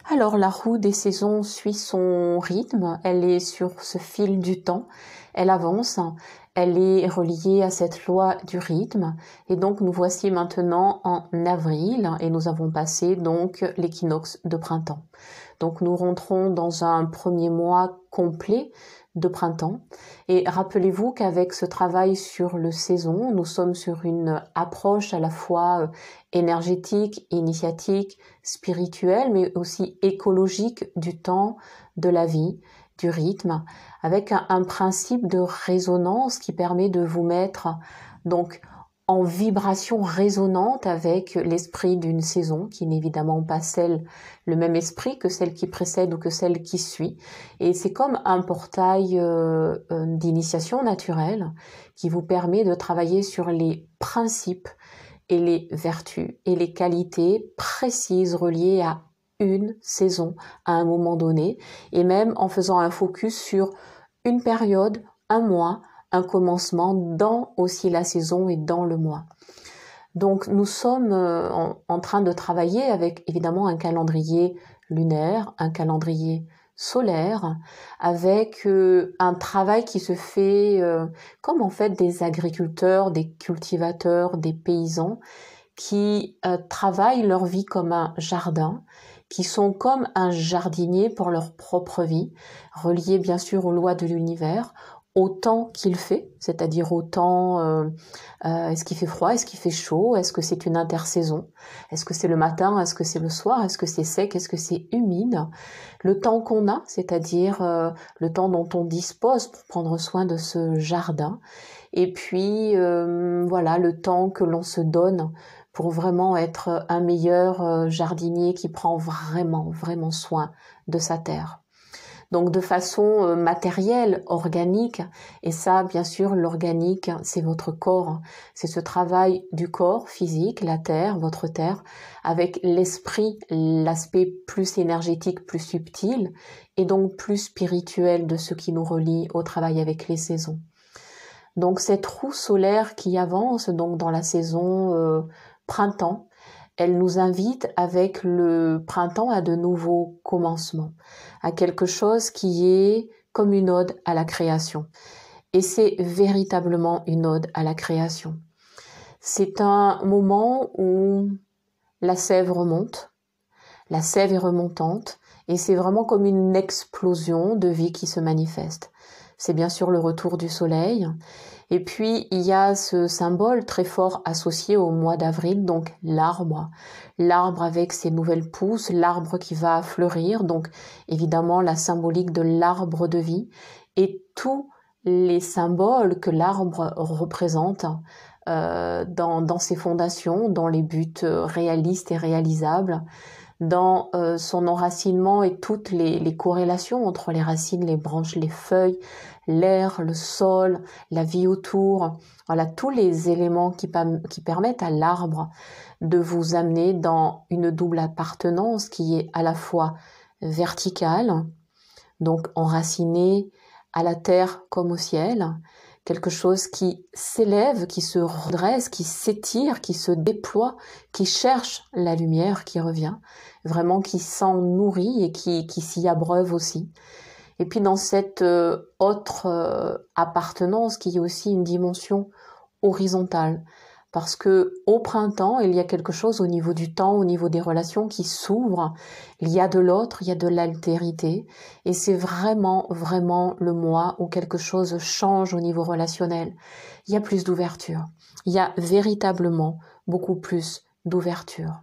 Alors la roue des saisons suit son rythme, elle est sur ce fil du temps, elle avance, elle est reliée à cette loi du rythme et donc nous voici maintenant en avril et nous avons passé donc l'équinoxe de printemps. Donc nous rentrons dans un premier mois complet de printemps et rappelez-vous qu'avec ce travail sur le saison, nous sommes sur une approche à la fois énergétique, initiatique, spirituelle, mais aussi écologique du temps, de la vie, du rythme, avec un principe de résonance qui permet de vous mettre donc en vibration résonante avec l'esprit d'une saison, qui n'est évidemment pas le même esprit que celle qui précède ou que celle qui suit. Et c'est comme un portail d'initiation naturelle qui vous permet de travailler sur les principes et les vertus et les qualités précises reliées à une saison, à un moment donné, et même en faisant un focus sur une période, un mois, un commencement dans aussi la saison et dans le mois. Donc nous sommes en train de travailler avec évidemment un calendrier lunaire, un calendrier solaire, avec un travail qui se fait comme en fait des agriculteurs, des cultivateurs, des paysans qui travaillent leur vie comme un jardin, qui sont comme un jardinier pour leur propre vie, reliés bien sûr aux lois de l'univers, au temps qu'il fait, c'est-à-dire au temps, est-ce qu'il fait froid, est-ce qu'il fait chaud, est-ce que c'est une intersaison, est-ce que c'est le matin, est-ce que c'est le soir, est-ce que c'est sec, est-ce que c'est humide, le temps qu'on a, c'est-à-dire le temps dont on dispose pour prendre soin de ce jardin, et puis voilà, le temps que l'on se donne pour vraiment être un meilleur jardinier qui prend vraiment soin de sa terre. Donc de façon matérielle, organique, et ça bien sûr l'organique c'est votre corps, c'est ce travail du corps physique, la terre, votre terre, avec l'esprit, l'aspect plus énergétique, plus subtil, et donc plus spirituel de ce qui nous relie au travail avec les saisons. Donc cette roue solaire qui avance donc dans la saison printemps, elle nous invite avec le printemps à de nouveaux commencements, à quelque chose qui est comme une ode à la création. Et c'est véritablement une ode à la création. C'est un moment où la sève remonte, la sève est remontante, et c'est vraiment comme une explosion de vie qui se manifeste. C'est bien sûr le retour du soleil. Et puis, il y a ce symbole très fort associé au mois d'avril, donc l'arbre. L'arbre avec ses nouvelles pousses, l'arbre qui va fleurir, donc évidemment la symbolique de l'arbre de vie. Et tous les symboles que l'arbre représente dans ses fondations, dans les buts réalistes et réalisables, dans son enracinement et toutes les corrélations entre les racines, les branches, les feuilles, l'air, le sol, la vie autour, voilà tous les éléments qui permettent à l'arbre de vous amener dans une double appartenance qui est à la fois verticale, donc enraciné à la terre comme au ciel, quelque chose qui s'élève, qui se redresse, qui s'étire, qui se déploie, qui cherche la lumière qui revient, vraiment qui s'en nourrit et qui s'y abreuve aussi. Et puis dans cette autre appartenance qui est aussi une dimension horizontale, parce que au printemps, il y a quelque chose au niveau du temps, au niveau des relations qui s'ouvre, il y a de l'autre, il y a de l'altérité, et c'est vraiment le mois où quelque chose change au niveau relationnel. Il y a plus d'ouverture, il y a véritablement beaucoup plus d'ouverture.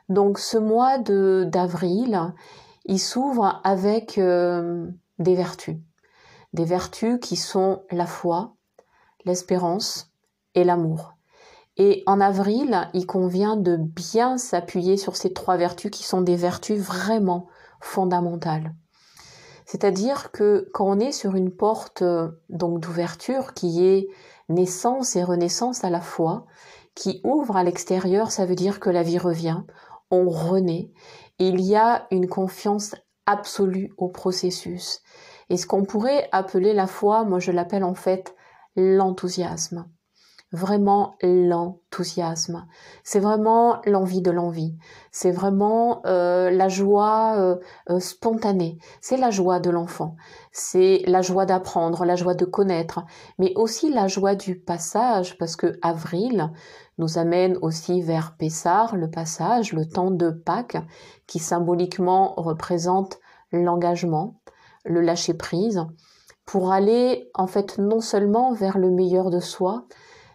Donc ce mois d'avril, il s'ouvre avec des vertus qui sont la foi, l'espérance et l'amour. Et en avril, il convient de bien s'appuyer sur ces trois vertus qui sont des vertus vraiment fondamentales. C'est-à-dire que quand on est sur une porte donc d'ouverture qui est naissance et renaissance à la fois, qui ouvre à l'extérieur, ça veut dire que la vie revient, on renaît, et il y a une confiance absolue au processus. Et ce qu'on pourrait appeler la foi, moi je l'appelle en fait l'enthousiasme. vraiment l'enthousiasme, c'est vraiment l'envie de l'envie, c'est vraiment la joie spontanée, c'est la joie de l'enfant, c'est la joie d'apprendre, la joie de connaître, mais aussi la joie du passage, parce que avril nous amène aussi vers Pessah, le passage, le temps de Pâques, qui symboliquement représente l'engagement, le lâcher-prise, pour aller en fait non seulement vers le meilleur de soi,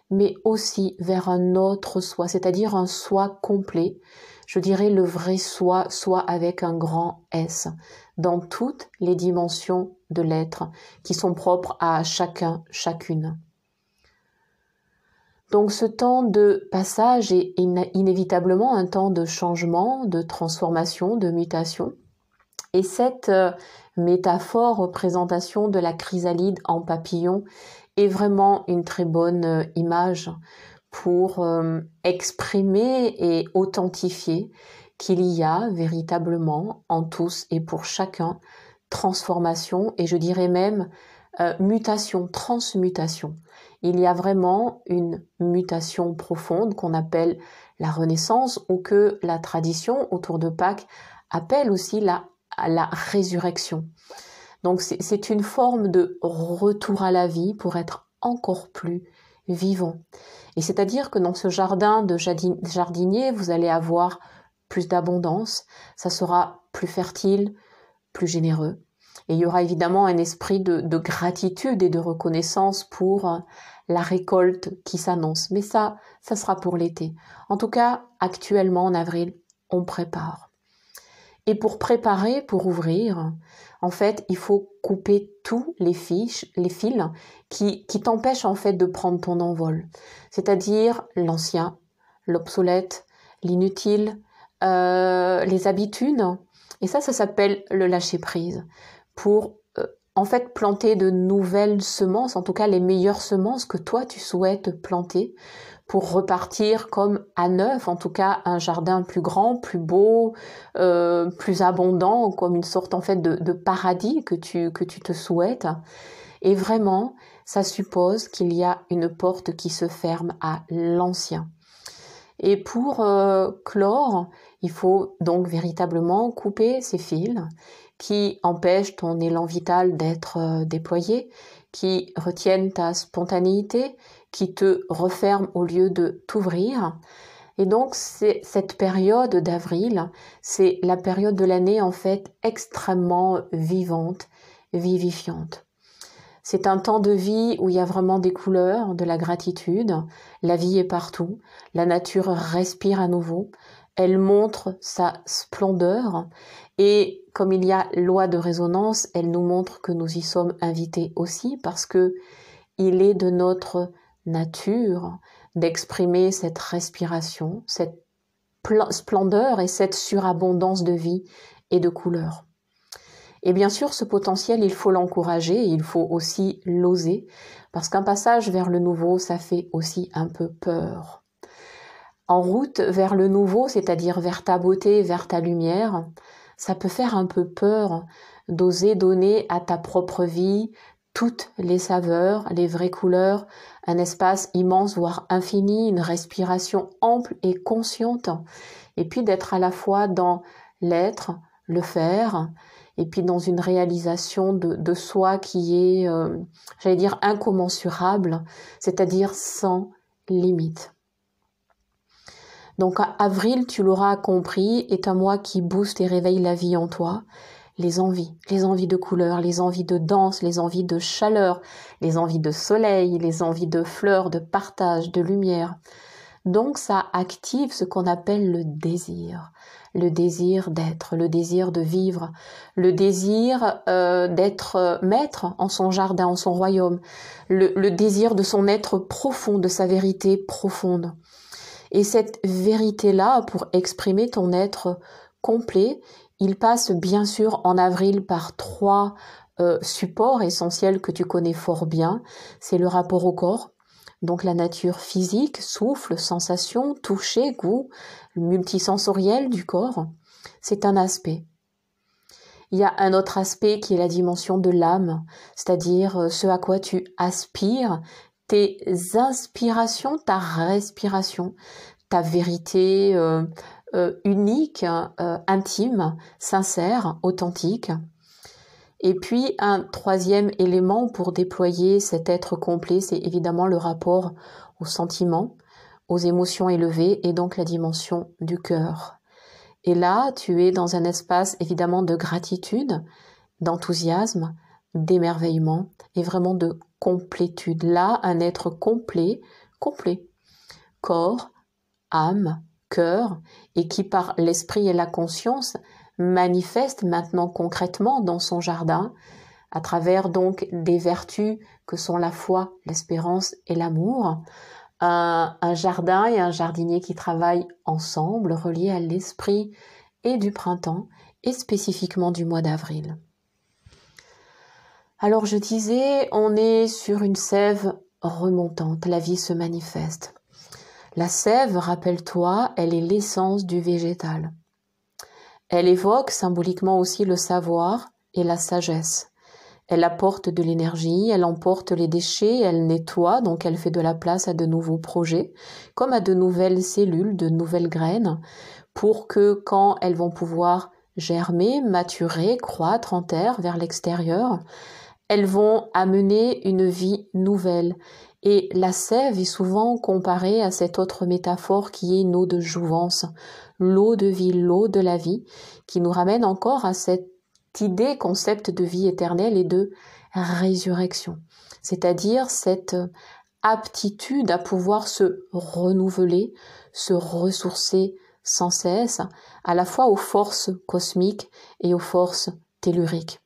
mais aussi vers un autre soi, c'est-à-dire un soi complet, je dirais le vrai soi, soi avec un grand S, dans toutes les dimensions de l'être qui sont propres à chacun, chacune. Donc ce temps de passage est inévitablement un temps de changement, de transformation, de mutation. Et cette métaphore, représentation de la chrysalide en papillon est vraiment une très bonne image pour exprimer et authentifier qu'il y a véritablement en tous et pour chacun transformation et je dirais même mutation, transmutation. Il y a vraiment une mutation profonde qu'on appelle la renaissance ou que la tradition autour de Pâques appelle aussi la résurrection. Donc c'est une forme de retour à la vie pour être encore plus vivant. Et c'est-à-dire que dans ce jardin de jardinier, vous allez avoir plus d'abondance, ça sera plus fertile, plus généreux. Et il y aura évidemment un esprit de gratitude et de reconnaissance pour la récolte qui s'annonce. Mais ça sera pour l'été. En tout cas, actuellement en avril, on prépare. Et pour préparer, pour ouvrir, en fait, il faut couper tous les fils qui t'empêchent en fait de prendre ton envol. C'est-à-dire l'ancien, l'obsolète, l'inutile, les habitudes. Et ça s'appelle le lâcher-prise. Pour en fait planter de nouvelles semences, en tout cas les meilleures semences que toi tu souhaites planter, pour repartir comme à neuf, en tout cas un jardin plus grand, plus beau, plus abondant, comme une sorte en fait de paradis que tu te souhaites. Et vraiment, ça suppose qu'il y a une porte qui se ferme à l'ancien. Et pour clore, il faut donc véritablement couper ces fils qui empêchent ton élan vital d'être déployé, qui retiennent ta spontanéité, qui te referment au lieu de t'ouvrir. Et donc, cette période d'avril, c'est la période de l'année en fait extrêmement vivante, vivifiante. C'est un temps de vie où il y a vraiment des couleurs, de la gratitude. La vie est partout. La nature respire à nouveau. Elle montre sa splendeur. Et comme il y a loi de résonance, elle nous montre que nous y sommes invités aussi parce que il est de notre nature d'exprimer cette respiration, cette splendeur et cette surabondance de vie et de couleurs. Et bien sûr, ce potentiel, il faut l'encourager et il faut aussi l'oser, parce qu'un passage vers le nouveau, ça fait aussi un peu peur. En route vers le nouveau, c'est-à-dire vers ta beauté, vers ta lumière, ça peut faire un peu peur d'oser donner à ta propre vie toutes les saveurs, les vraies couleurs, un espace immense, voire infini, une respiration ample et consciente, et puis d'être à la fois dans l'être, le faire, et puis dans une réalisation de soi qui est, j'allais dire, incommensurable, c'est-à-dire sans limite. Donc avril, tu l'auras compris, est un mois qui booste et réveille la vie en toi, les envies de couleurs, les envies de danse, les envies de chaleur, les envies de soleil, les envies de fleurs, de partage, de lumière. Donc ça active ce qu'on appelle le désir d'être, le désir de vivre, le désir d'être maître en son jardin, en son royaume, le désir de son être profond, de sa vérité profonde. Et cette vérité-là, pour exprimer ton être complet, il passe bien sûr en avril par 3 supports essentiels que tu connais fort bien. C'est le rapport au corps, donc la nature physique, souffle, sensation, toucher, goût, multisensoriel du corps. C'est un aspect. Il y a un autre aspect qui est la dimension de l'âme, c'est-à-dire ce à quoi tu aspires, tes inspirations, ta respiration, ta vérité unique, intime, sincère, authentique. Et puis un troisième élément pour déployer cet être complet, c'est évidemment le rapport aux sentiments, aux émotions élevées et donc la dimension du cœur. Et là, tu es dans un espace évidemment de gratitude, d'enthousiasme, d'émerveillement et vraiment de complétude. Là, un être complet, corps, âme, cœur, et qui par l'esprit et la conscience manifeste maintenant concrètement dans son jardin, à travers donc des vertus que sont la foi, l'espérance et l'amour, un jardin et un jardinier qui travaillent ensemble, reliés à l'esprit et du printemps, et spécifiquement du mois d'avril. Alors je disais, on est sur une sève remontante, la vie se manifeste. La sève, rappelle-toi, elle est l'essence du végétal. Elle évoque symboliquement aussi le savoir et la sagesse. Elle apporte de l'énergie, elle emporte les déchets, elle nettoie, donc elle fait de la place à de nouveaux projets, comme à de nouvelles cellules, de nouvelles graines, pour que quand elles vont pouvoir germer, maturer, croître en terre vers l'extérieur, elles vont amener une vie nouvelle. Et la sève est souvent comparée à cette autre métaphore qui est une eau de jouvence, l'eau de vie, l'eau de la vie, qui nous ramène encore à cette idée, concept de vie éternelle et de résurrection. C'est-à-dire cette aptitude à pouvoir se renouveler, se ressourcer sans cesse, à la fois aux forces cosmiques et aux forces telluriques.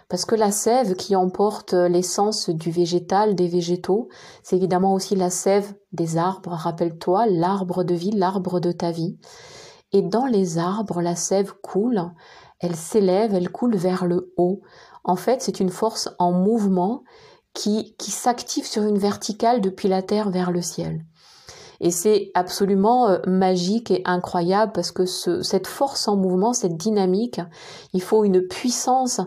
Parce que la sève qui emporte l'essence du végétal, des végétaux, c'est évidemment aussi la sève des arbres. Rappelle-toi, l'arbre de vie, l'arbre de ta vie. Et dans les arbres, la sève coule, elle s'élève, elle coule vers le haut. En fait, c'est une force en mouvement qui s'active sur une verticale depuis la terre vers le ciel. Et c'est absolument magique et incroyable parce que cette force en mouvement, cette dynamique, il faut une puissance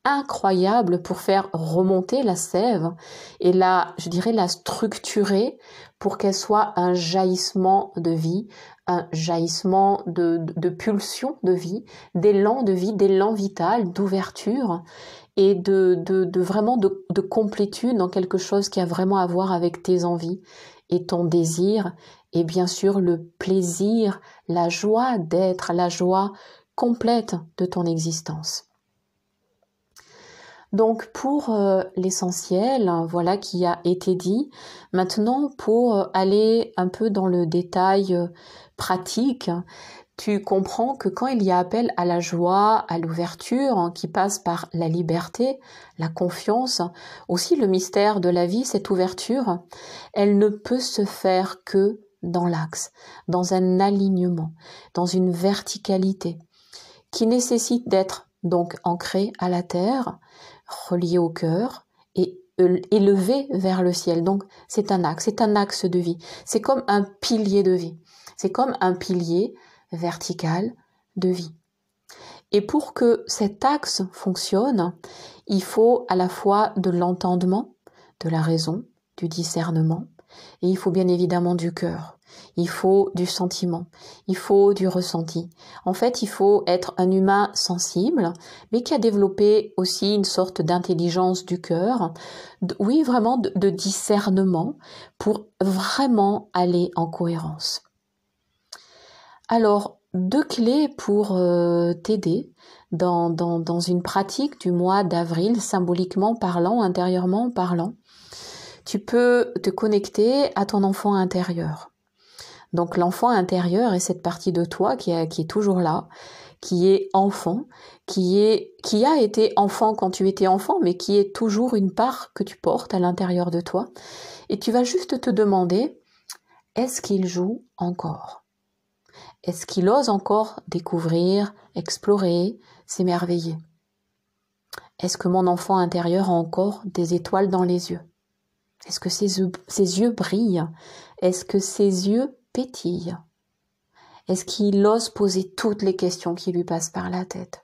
incroyable pour faire remonter la sève et je dirais la structurer pour qu'elle soit un jaillissement de vie, un jaillissement de pulsion de vie, d'élan de vie, d'élan vital, d'ouverture et vraiment de complétude dans quelque chose qui a vraiment à voir avec tes envies et ton désir et bien sûr le plaisir, la joie d'être, la joie complète de ton existence. Donc pour l'essentiel, voilà qui a été dit. Maintenant pour aller un peu dans le détail pratique, tu comprends que quand il y a appel à la joie, à l'ouverture, qui passe par la liberté, la confiance, aussi le mystère de la vie, cette ouverture, elle ne peut se faire que dans l'axe, dans un alignement, dans une verticalité, qui nécessite d'être donc ancré à la terre, relié au cœur et élevé vers le ciel. Donc c'est un axe de vie. C'est comme un pilier de vie. C'est comme un pilier vertical de vie. Et pour que cet axe fonctionne, il faut à la fois de l'entendement, de la raison, du discernement, et il faut bien évidemment du cœur. Il faut du sentiment, il faut du ressenti. En fait, il faut être un humain sensible, mais qui a développé aussi une sorte d'intelligence du cœur, oui, vraiment de discernement pour vraiment aller en cohérence. Alors, 2 clés pour t'aider dans une pratique du mois d'avril, symboliquement parlant, intérieurement parlant. Tu peux te connecter à ton enfant intérieur. Donc l'enfant intérieur est cette partie de toi qui est toujours là, qui est enfant, qui a été enfant quand tu étais enfant, mais qui est toujours une part que tu portes à l'intérieur de toi. Et tu vas juste te demander, est-ce qu'il joue encore ? Est-ce qu'il ose encore découvrir, explorer, s'émerveiller ? Est-ce que mon enfant intérieur a encore des étoiles dans les yeux ? Est-ce que ses yeux brillent ? Est-ce que ses yeux pétillent ? Est-ce qu'il ose poser toutes les questions qui lui passent par la tête ?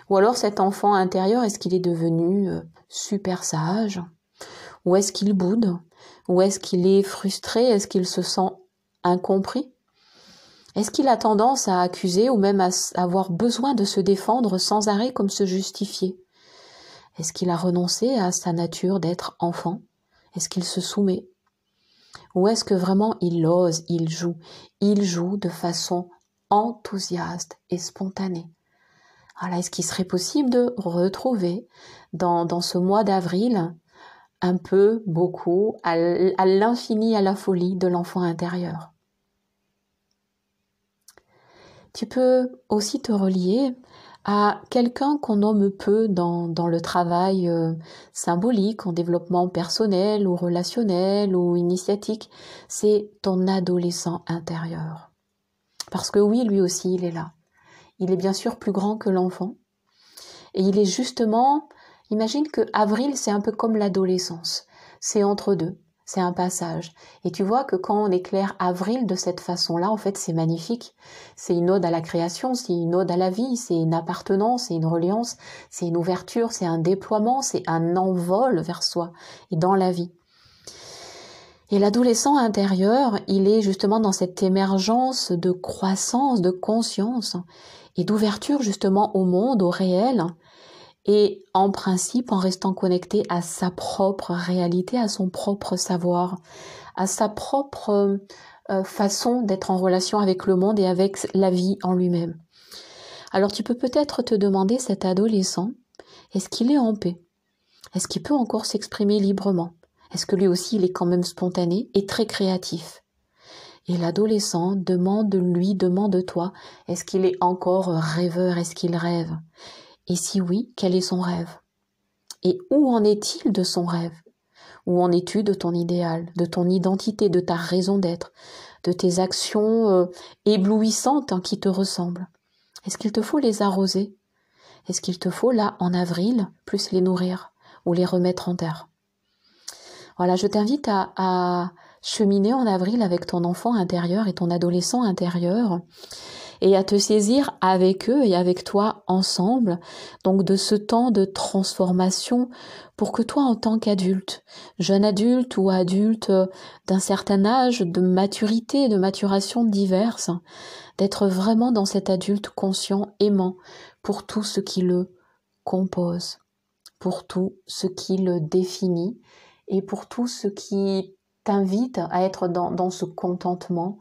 Ou alors cet enfant intérieur, est-ce qu'il est devenu super sage ? Ou est-ce qu'il boude? Ou est-ce qu'il est frustré? Est-ce qu'il se sent incompris? Est-ce qu'il a tendance à accuser ou même à avoir besoin de se défendre sans arrêt comme se justifier? Est-ce qu'il a renoncé à sa nature d'être enfant? Est-ce qu'il se soumet? Ou est-ce que vraiment il ose, il joue de façon enthousiaste et spontanée? Voilà, est-ce qu'il serait possible de retrouver dans ce mois d'avril un peu, beaucoup, à l'infini, à la folie de l'enfant intérieur? Tu peux aussi te relier à quelqu'un qu'on nomme peu dans le travail symbolique, en développement personnel ou relationnel ou initiatique. C'est ton adolescent intérieur. Parce que oui, lui aussi, il est là. Il est bien sûr plus grand que l'enfant. Et il est justement, imagine que avril, c'est un peu comme l'adolescence. C'est entre deux. C'est un passage. Et tu vois que quand on éclaire avril de cette façon-là, en fait, c'est magnifique. C'est une ode à la création, c'est une ode à la vie, c'est une appartenance, c'est une reliance, c'est une ouverture, c'est un déploiement, c'est un envol vers soi et dans la vie. Et l'adolescent intérieur, il est justement dans cette émergence de croissance, de conscience et d'ouverture justement au monde, au réel, et en principe en restant connecté à sa propre réalité, à son propre savoir, à sa propre façon d'être en relation avec le monde et avec la vie en lui-même. Alors tu peux peut-être te demander, cet adolescent, est-ce qu'il est en paix? Est-ce qu'il peut encore s'exprimer librement? Est-ce que lui aussi il est quand même spontané et très créatif? Et l'adolescent demande-toi, est-ce qu'il est encore rêveur? Est-ce qu'il rêve? Et si oui, quel est son rêve? Et où en est-il de son rêve? Où en es-tu de ton idéal, de ton identité, de ta raison d'être, de tes actions éblouissantes qui te ressemblent? Est-ce qu'il te faut les arroser? Est-ce qu'il te faut, là, en avril, plus les nourrir ou les remettre en terre? Voilà, je t'invite à cheminer en avril avec ton enfant intérieur et ton adolescent intérieur, et à te saisir avec eux et avec toi ensemble, donc de ce temps de transformation pour que toi, en tant qu'adulte, jeune adulte ou adulte d'un certain âge, de maturité, de maturation diverses, d'être vraiment dans cet adulte conscient, aimant pour tout ce qui le compose, pour tout ce qui le définit et pour tout ce qui t'invite à être dans ce contentement,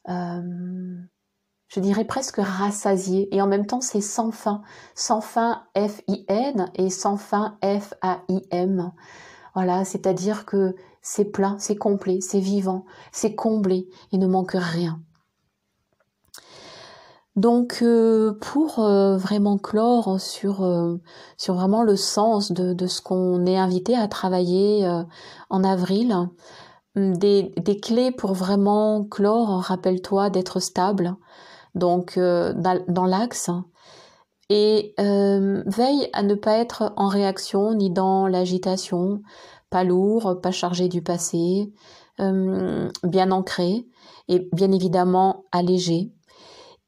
je dirais presque rassasié, et en même temps c'est sans fin F-I-N et sans fin F-A-I-M. Voilà, c'est-à-dire que c'est plein, c'est complet, c'est vivant, c'est comblé, il ne manque rien. Donc pour vraiment clore sur vraiment le sens de ce qu'on est invité à travailler en avril, des clés pour vraiment clore, rappelle-toi d'être stable, donc dans l'axe, et veille à ne pas être en réaction ni dans l'agitation, pas lourd, pas chargé du passé, bien ancré et bien évidemment allégé,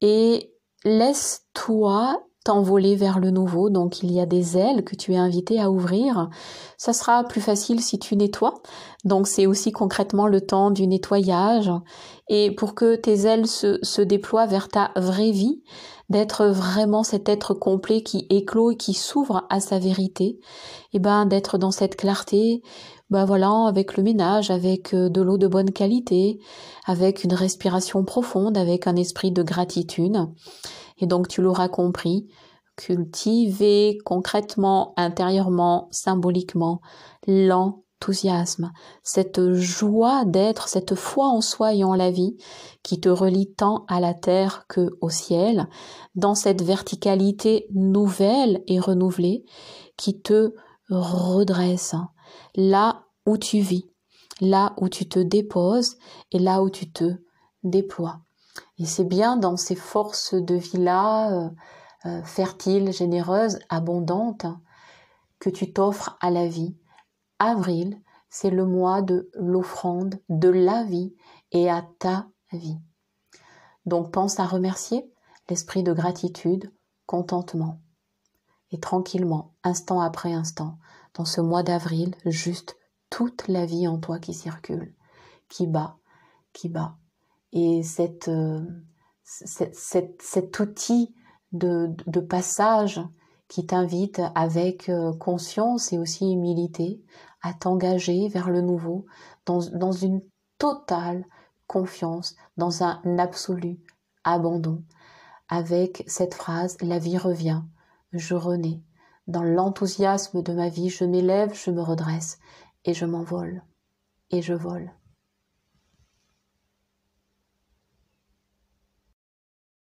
et laisse-toi t'envoler vers le nouveau. Donc il y a des ailes que tu es invité à ouvrir. Ça sera plus facile si tu nettoies, donc c'est aussi concrètement le temps du nettoyage, et pour que tes ailes se déploient vers ta vraie vie, d'être vraiment cet être complet qui éclot et qui s'ouvre à sa vérité, et d'être dans cette clarté, voilà, avec le ménage, avec de l'eau de bonne qualité, avec une respiration profonde, avec un esprit de gratitude. Et donc tu l'auras compris, cultiver concrètement, intérieurement, symboliquement, l'enthousiasme, cette joie d'être, cette foi en soi et en la vie qui te relie tant à la terre que au ciel, dans cette verticalité nouvelle et renouvelée qui te redresse là où tu vis, là où tu te déposes et là où tu te déploies. Et c'est bien dans ces forces de vie-là, fertiles, généreuses, abondantes, que tu t'offres à la vie. Avril, c'est le mois de l'offrande de la vie et à ta vie. Donc pense à remercier l'esprit de gratitude, contentement. Et tranquillement, instant après instant, dans ce mois d'avril, juste toute la vie en toi qui circule, qui bat, qui bat. Et cet outil de passage qui t'invite avec conscience et aussi humilité à t'engager vers le nouveau dans une totale confiance, dans un absolu abandon. Avec cette phrase, la vie revient, je renais. Dans l'enthousiasme de ma vie, je m'élève, je me redresse et je m'envole et je vole.